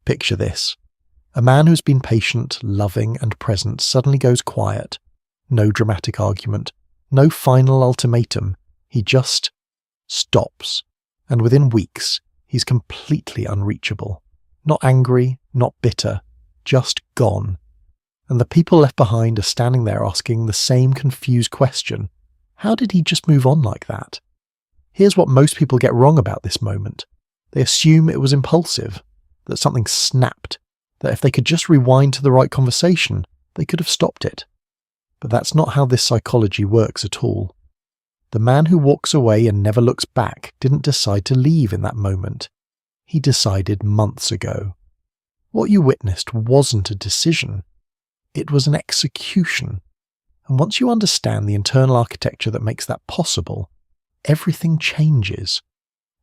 Picture this. A man who's been patient, loving, and present suddenly goes quiet. No dramatic argument, no final ultimatum. He just stops. And within weeks, he's completely unreachable. Not angry, not bitter, just gone. And the people left behind are standing there asking the same confused question. How did he just move on like that? Here's what most people get wrong about this moment. They assume it was impulsive, that something snapped, that if they could just rewind to the right conversation, they could have stopped it. But that's not how this psychology works at all. The man who walks away and never looks back didn't decide to leave in that moment. He decided months ago. What you witnessed wasn't a decision. It was an execution. And once you understand the internal architecture that makes that possible, everything changes.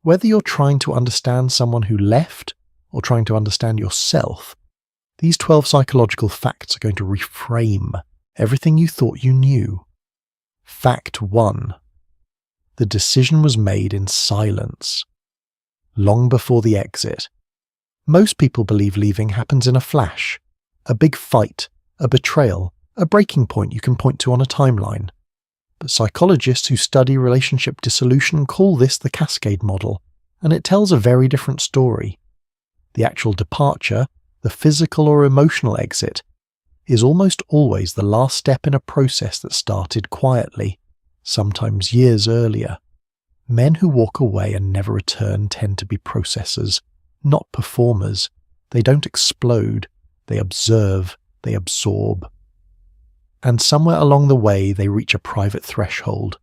Whether you're trying to understand someone who left or trying to understand yourself, these 12 psychological facts are going to reframe everything you thought you knew. Fact 1. The decision was made in silence, long before the exit. Most people believe leaving happens in a flash, a big fight, a betrayal, a breaking point you can point to on a timeline. But psychologists who study relationship dissolution call this the cascade model, and it tells a very different story. The actual departure, the physical or emotional exit, is almost always the last step in a process that started quietly, sometimes years earlier. Men who walk away and never return tend to be processors, not performers. They don't explode, they observe, they absorb. And somewhere along the way they reach a private threshold,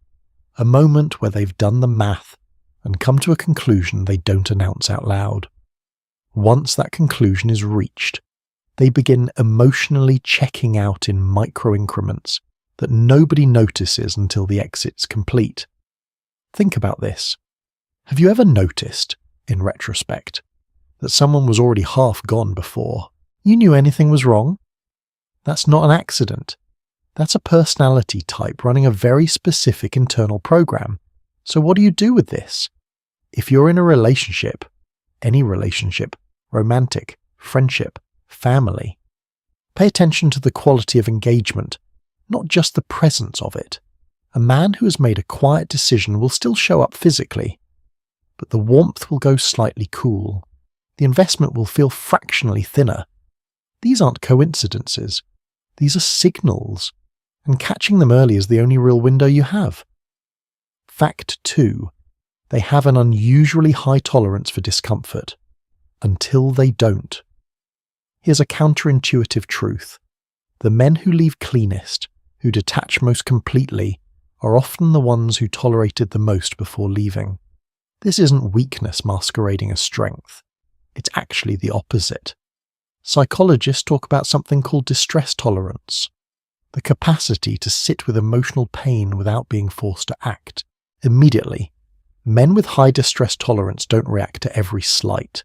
a moment where they've done the math and come to a conclusion they don't announce out loud. Once that conclusion is reached, they begin emotionally checking out in micro increments that nobody notices until the exit's complete. Think about this. Have you ever noticed, in retrospect, that someone was already half gone before you knew anything was wrong? That's not an accident. That's a personality type running a very specific internal program. So what do you do with this? If you're in a relationship, any relationship, romantic, friendship, family, pay attention to the quality of engagement, not just the presence of it. A man who has made a quiet decision will still show up physically, but the warmth will go slightly cool. The investment will feel fractionally thinner. These aren't coincidences. These are signals, and catching them early is the only real window you have. Fact 2. They have an unusually high tolerance for discomfort, until they don't. Here's a counterintuitive truth. The men who leave cleanest, who detach most completely, are often the ones who tolerated the most before leaving. This isn't weakness masquerading as strength. It's actually the opposite. Psychologists talk about something called distress tolerance, the capacity to sit with emotional pain without being forced to act. Immediately, men with high distress tolerance don't react to every slight.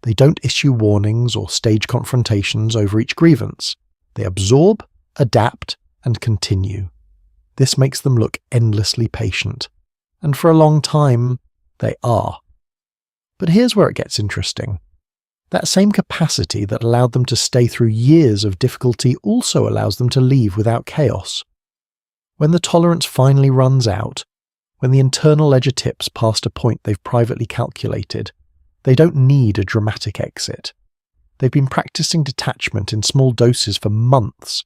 They don't issue warnings or stage confrontations over each grievance. They absorb, adapt, and continue. This makes them look endlessly patient. And for a long time, they are. But here's where it gets interesting. That same capacity that allowed them to stay through years of difficulty also allows them to leave without chaos. When the tolerance finally runs out, when the internal ledger tips past a point they've privately calculated, they don't need a dramatic exit. They've been practicing detachment in small doses for months.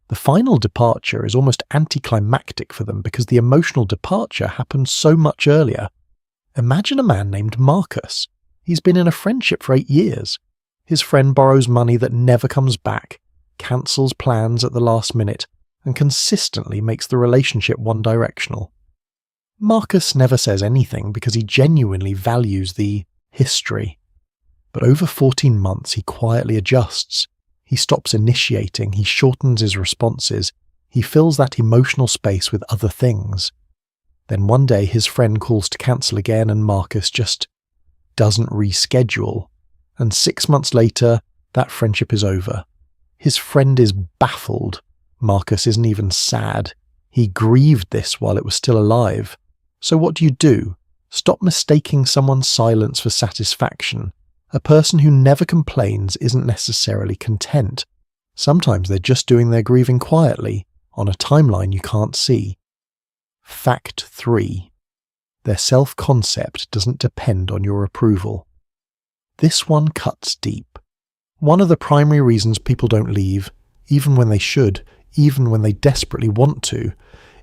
The final departure is almost anticlimactic for them because the emotional departure happened so much earlier. Imagine a man named Marcus. He's been in a friendship for 8 years. His friend borrows money that never comes back, cancels plans at the last minute, and consistently makes the relationship one-directional. Marcus never says anything because he genuinely values the history. But over 14 months he quietly adjusts. He stops initiating, he shortens his responses, he fills that emotional space with other things. Then one day his friend calls to cancel again and Marcus just doesn't reschedule. And 6 months later, that friendship is over. His friend is baffled. Marcus isn't even sad. He grieved this while it was still alive. So what do? Stop mistaking someone's silence for satisfaction. A person who never complains isn't necessarily content. Sometimes they're just doing their grieving quietly, on a timeline you can't see. Fact 3. Their self-concept doesn't depend on your approval. This one cuts deep. One of the primary reasons people don't leave, even when they should, even when they desperately want to,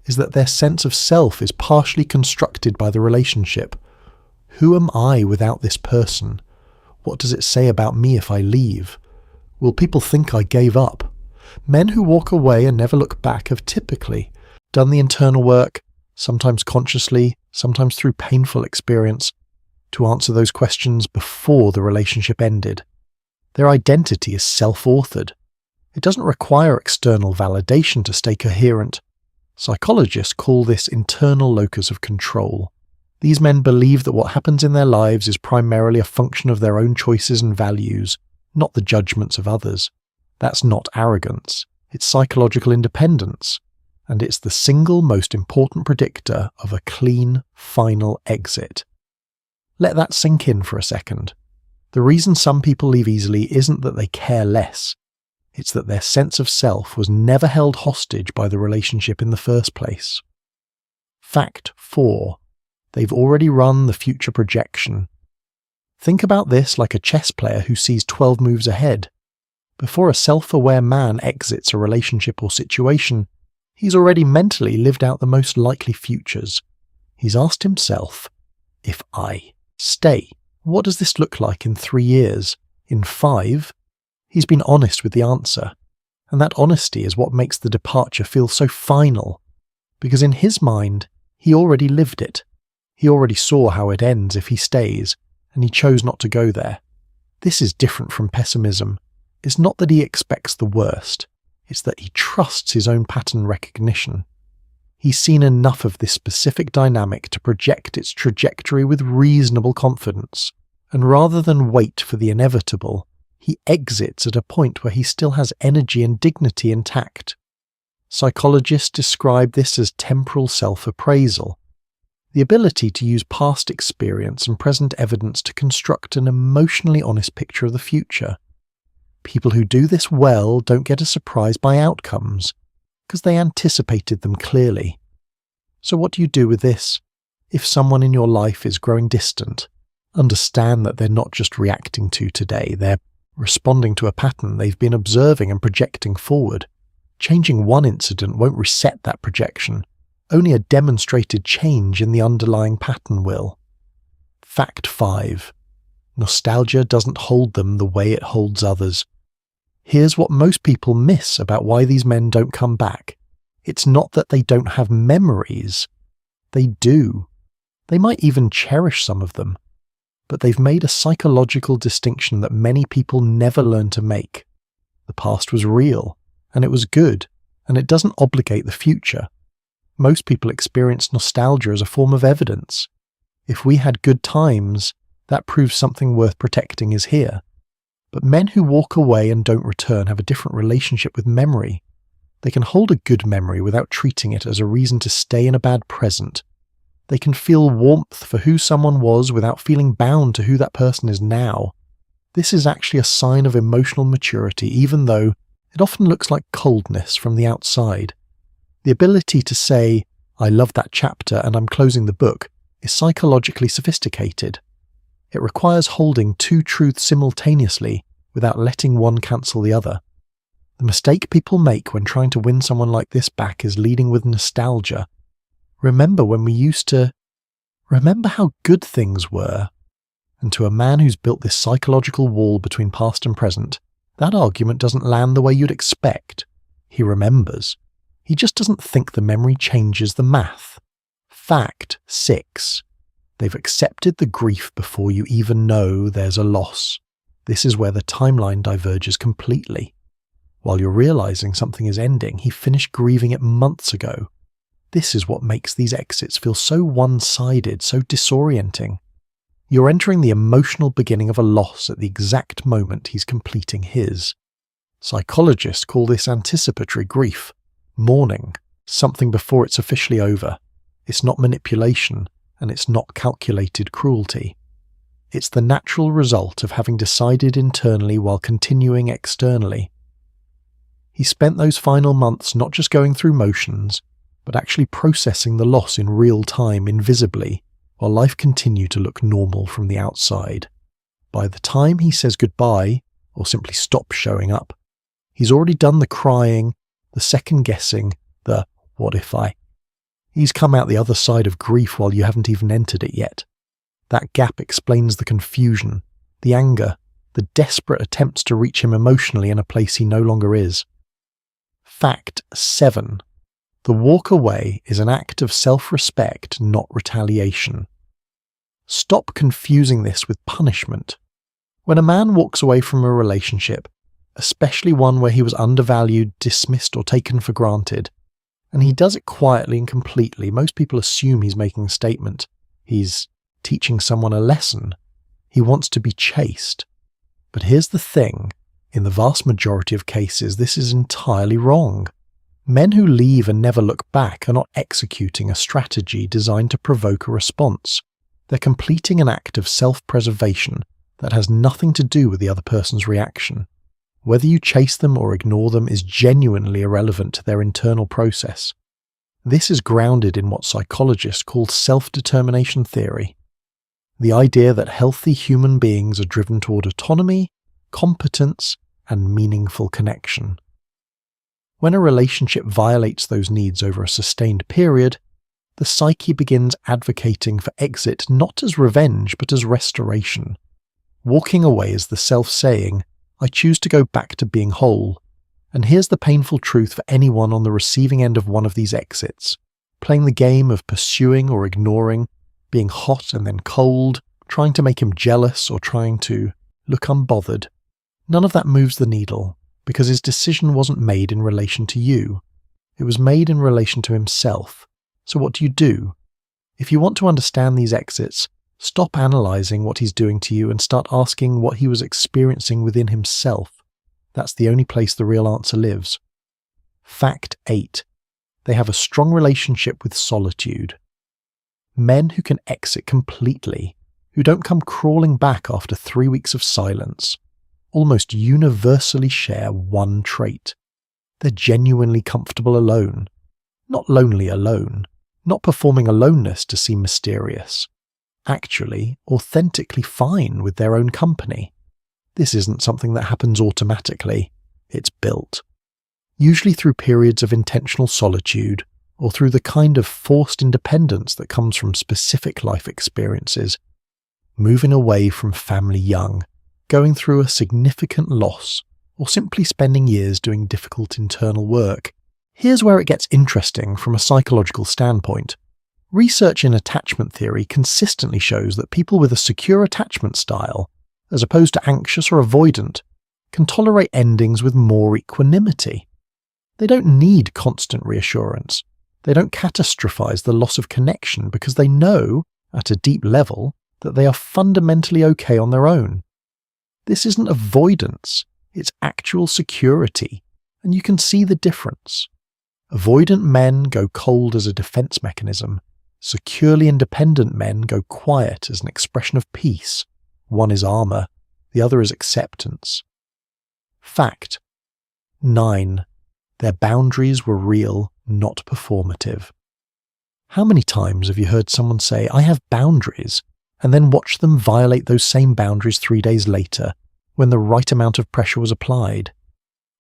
is that their sense of self is partially constructed by the relationship. Who am I without this person? What does it say about me if I leave? Will people think I gave up? Men who walk away and never look back have typically done the internal work, sometimes consciously, sometimes through painful experience, to answer those questions before the relationship ended. Their identity is self-authored. It doesn't require external validation to stay coherent. Psychologists call this internal locus of control. These men believe that what happens in their lives is primarily a function of their own choices and values, not the judgments of others. That's not arrogance. It's psychological independence. And it's the single most important predictor of a clean, final exit. Let that sink in for a second. The reason some people leave easily isn't that they care less. It's that their sense of self was never held hostage by the relationship in the first place. Fact 4. They've already run the future projection. Think about this like a chess player who sees 12 moves ahead. Before a self-aware man exits a relationship or situation, he's already mentally lived out the most likely futures. He's asked himself, if I stay, what does this look like in 3 years? In 5? He's been honest with the answer. And that honesty is what makes the departure feel so final. Because in his mind, he already lived it. He already saw how it ends if he stays, and he chose not to go there. This is different from pessimism. It's not that he expects the worst. It's that he trusts his own pattern recognition. He's seen enough of this specific dynamic to project its trajectory with reasonable confidence, and rather than wait for the inevitable, he exits at a point where he still has energy and dignity intact. Psychologists describe this as temporal self-appraisal, the ability to use past experience and present evidence to construct an emotionally honest picture of the future. People who do this well don't get as surprised by outcomes, because they anticipated them clearly. So what do you do with this? If someone in your life is growing distant, understand that they're not just reacting to today, they're responding to a pattern they've been observing and projecting forward. Changing one incident won't reset that projection. Only a demonstrated change in the underlying pattern will. Fact 5. Nostalgia doesn't hold them the way it holds others. Here's what most people miss about why these men don't come back. It's not that they don't have memories. They do. They might even cherish some of them. But they've made a psychological distinction that many people never learn to make. The past was real, and it was good, and it doesn't obligate the future. Most people experience nostalgia as a form of evidence. If we had good times, that proves something worth protecting is here. But men who walk away and don't return have a different relationship with memory. They can hold a good memory without treating it as a reason to stay in a bad present. They can feel warmth for who someone was without feeling bound to who that person is now. This is actually a sign of emotional maturity, even though it often looks like coldness from the outside. The ability to say, I love that chapter and I'm closing the book, is psychologically sophisticated. It requires holding two truths simultaneously without letting one cancel the other. The mistake people make when trying to win someone like this back is leading with nostalgia. Remember when we used to... Remember how good things were. And to a man who's built this psychological wall between past and present, that argument doesn't land the way you'd expect. He remembers. He just doesn't think the memory changes the math. Fact 6. They've accepted the grief before you even know there's a loss. This is where the timeline diverges completely. While you're realizing something is ending, he finished grieving it months ago. This is what makes these exits feel so one-sided, so disorienting. You're entering the emotional beginning of a loss at the exact moment he's completing his. Psychologists call this anticipatory grief, mourning, something before it's officially over. It's not manipulation, and it's not calculated cruelty. It's the natural result of having decided internally while continuing externally. He spent those final months not just going through motions, but actually processing the loss in real time, invisibly, while life continued to look normal from the outside. By the time he says goodbye, or simply stops showing up, he's already done the crying, the second-guessing, the what if I. He's come out the other side of grief while you haven't even entered it yet. That gap explains the confusion, the anger, the desperate attempts to reach him emotionally in a place he no longer is. Fact 7. The walk away is an act of self-respect, not retaliation. Stop confusing this with punishment. When a man walks away from a relationship, especially one where he was undervalued, dismissed, or taken for granted, and he does it quietly and completely, most people assume he's making a statement. He's teaching someone a lesson. He wants to be chased. But here's the thing. In the vast majority of cases, this is entirely wrong. Men who leave and never look back are not executing a strategy designed to provoke a response. They're completing an act of self-preservation that has nothing to do with the other person's reaction. Whether you chase them or ignore them is genuinely irrelevant to their internal process. This is grounded in what psychologists call self-determination theory. The idea that healthy human beings are driven toward autonomy, competence, and meaningful connection. When a relationship violates those needs over a sustained period, the psyche begins advocating for exit not as revenge but as restoration. Walking away is the self saying, I choose to go back to being whole. And here's the painful truth for anyone on the receiving end of one of these exits. Playing the game of pursuing or ignoring, being hot and then cold, trying to make him jealous or trying to look unbothered. None of that moves the needle, because his decision wasn't made in relation to you. It was made in relation to himself. So what do? If you want to understand these exits, stop analysing what he's doing to you and start asking what he was experiencing within himself. That's the only place the real answer lives. Fact 8. They have a strong relationship with solitude. Men who can exit completely, who don't come crawling back after 3 weeks of silence, almost universally share one trait. They're genuinely comfortable alone. Not lonely alone. Not performing aloneness to seem mysterious. Actually, authentically fine with their own company. This isn't something that happens automatically. It's built. Usually through periods of intentional solitude, or through the kind of forced independence that comes from specific life experiences. Moving away from family young, going through a significant loss, or simply spending years doing difficult internal work. Here's where it gets interesting from a psychological standpoint. Research in attachment theory consistently shows that people with a secure attachment style, as opposed to anxious or avoidant, can tolerate endings with more equanimity. They don't need constant reassurance. They don't catastrophize the loss of connection because they know, at a deep level, that they are fundamentally okay on their own. This isn't avoidance, it's actual security, and you can see the difference. Avoidant men go cold as a defense mechanism. Securely independent men go quiet as an expression of peace. One is armor, the other is acceptance. Fact 9. Their boundaries were real, not performative. How many times have you heard someone say, I have boundaries, and then watch them violate those same boundaries 3 days later, when the right amount of pressure was applied?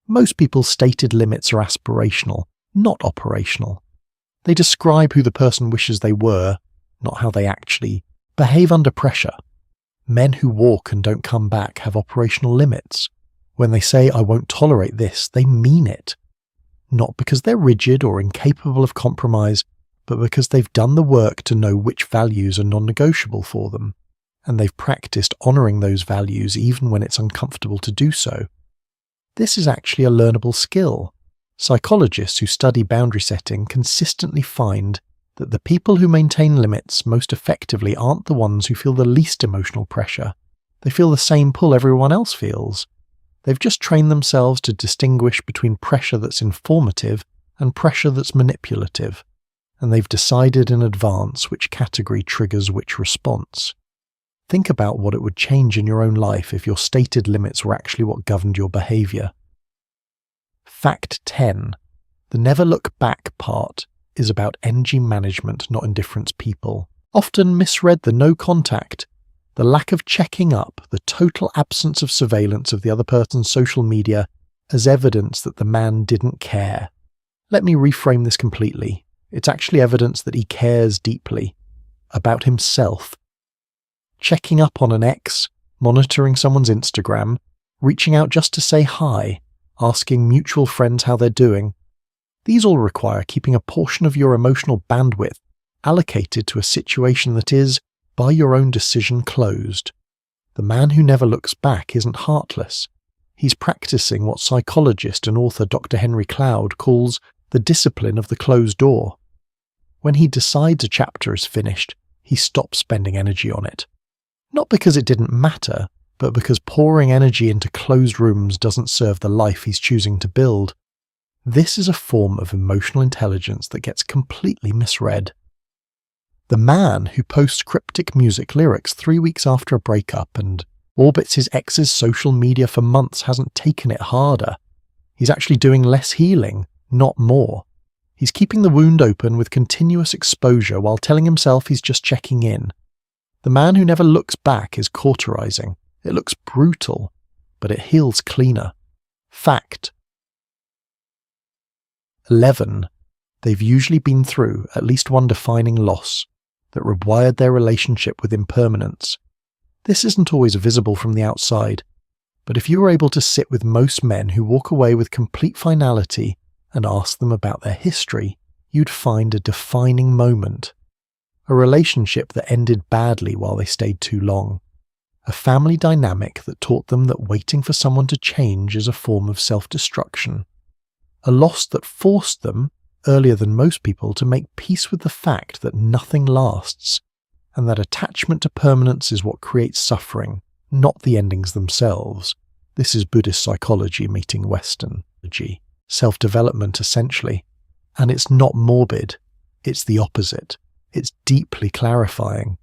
Most people's stated limits are aspirational, not operational. They describe who the person wishes they were, not how they actually behave under pressure. Men who walk and don't come back have operational limits. When they say, I won't tolerate this, they mean it. Not because they're rigid or incapable of compromise, but because they've done the work to know which values are non-negotiable for them, and they've practiced honouring those values even when it's uncomfortable to do so. This is actually a learnable skill. Psychologists who study boundary setting consistently find that the people who maintain limits most effectively aren't the ones who feel the least emotional pressure. They feel the same pull everyone else feels. They've just trained themselves to distinguish between pressure that's informative and pressure that's manipulative, and they've decided in advance which category triggers which response. Think about what it would change in your own life if your stated limits were actually what governed your behavior. Fact 10. The never look back part is about energy management, not indifference people. Often misread the no contact, the lack of checking up, the total absence of surveillance of the other person's social media as evidence that the man didn't care. Let me reframe this completely. It's actually evidence that he cares deeply about himself. Checking up on an ex, monitoring someone's Instagram, reaching out just to say hi, asking mutual friends how they're doing. These all require keeping a portion of your emotional bandwidth allocated to a situation that is, by your own decision, closed. The man who never looks back isn't heartless. He's practicing what psychologist and author Dr. Henry Cloud calls the discipline of the closed door. When he decides a chapter is finished, he stops spending energy on it. Not because it didn't matter, but because pouring energy into closed rooms doesn't serve the life he's choosing to build. This is a form of emotional intelligence that gets completely misread. The man who posts cryptic music lyrics 3 weeks after a breakup and orbits his ex's social media for months hasn't taken it harder. He's actually doing less healing, not more. He's keeping the wound open with continuous exposure while telling himself he's just checking in. The man who never looks back is cauterizing. It looks brutal, but it heals cleaner. Fact. 11. They've usually been through at least one defining loss that rewired their relationship with impermanence. This isn't always visible from the outside, but if you were able to sit with most men who walk away with complete finality and ask them about their history, you'd find a defining moment. A relationship that ended badly while they stayed too long. A family dynamic that taught them that waiting for someone to change is a form of self-destruction. A loss that forced them, earlier than most people, to make peace with the fact that nothing lasts, and that attachment to permanence is what creates suffering, not the endings themselves. This is Buddhist psychology meeting Western psychology. Self-development, essentially. And it's not morbid. It's the opposite. It's deeply clarifying.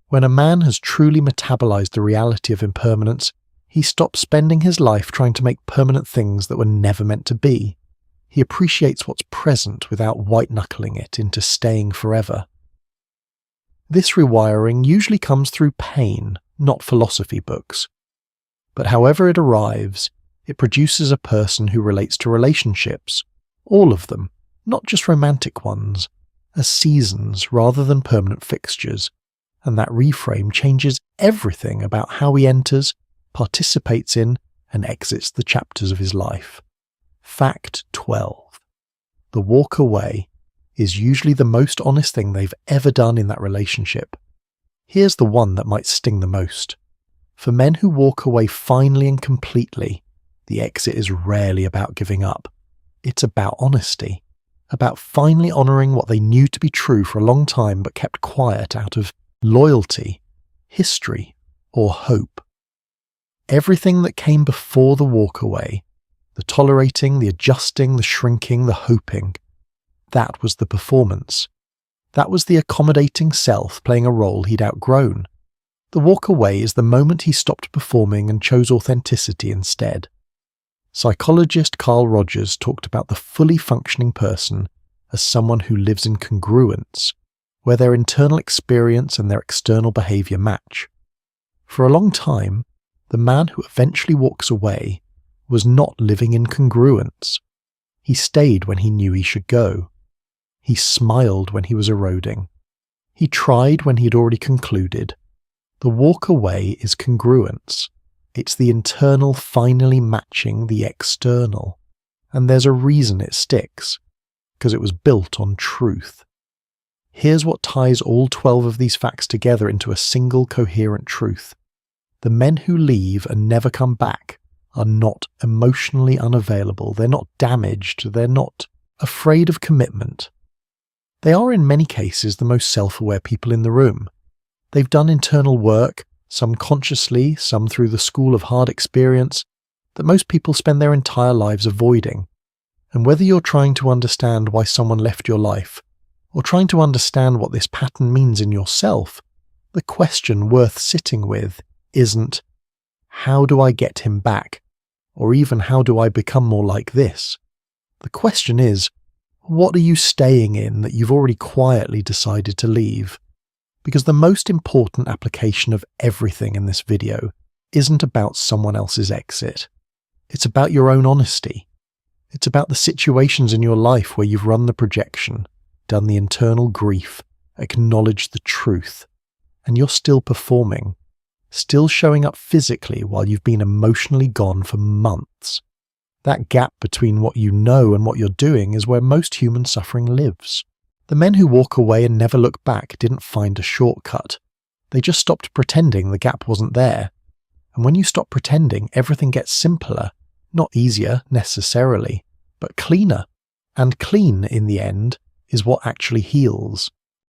When a man has truly metabolized the reality of impermanence, he stops spending his life trying to make permanent things that were never meant to be. He appreciates what's present without white-knuckling it into staying forever. This rewiring usually comes through pain, not philosophy books. But however it arrives, it produces a person who relates to relationships, all of them, not just romantic ones, as seasons rather than permanent fixtures, and that reframe changes everything about how he enters, participates in, and exits the chapters of his life. Fact 12. The walk away is usually the most honest thing they've ever done in that relationship. Here's the one that might sting the most. For men who walk away finally and completely, the exit is rarely about giving up. It's about honesty. About finally honouring what they knew to be true for a long time but kept quiet out of loyalty, history, or hope. Everything that came before the walk away, the tolerating, the adjusting, the shrinking, the hoping, that was the performance. That was the accommodating self playing a role he'd outgrown. The walk away is the moment he stopped performing and chose authenticity instead. Psychologist Carl Rogers talked about the fully functioning person as someone who lives in congruence, where their internal experience and their external behaviour match. For a long time, the man who eventually walks away was not living in congruence. He stayed when he knew he should go. He smiled when he was eroding. He tried when he had already concluded. The walk away is congruence. It's the internal finally matching the external. And there's a reason it sticks, because it was built on truth. Here's what ties all 12 of these facts together into a single coherent truth. The men who leave and never come back are not emotionally unavailable. They're not damaged. They're not afraid of commitment. They are in many cases the most self-aware people in the room. They've done internal work, some consciously, some through the school of hard experience, that most people spend their entire lives avoiding. And whether you're trying to understand why someone left your life, or trying to understand what this pattern means in yourself, The question worth sitting with isn't, how do I get him back? Or even, how do I become more like this? The question is, what are you staying in that you've already quietly decided to leave? Because the most important application of everything in this video isn't about someone else's exit. It's about your own honesty. It's about the situations in your life where you've run the projection, done the internal grief, acknowledged the truth, and you're still performing, still showing up physically while you've been emotionally gone for months. That gap between what you know and what you're doing is where most human suffering lives. The men who walk away and never look back didn't find a shortcut. They just stopped pretending the gap wasn't there. And when you stop pretending, everything gets simpler, not easier necessarily, but cleaner. And clean, in the end, is what actually heals.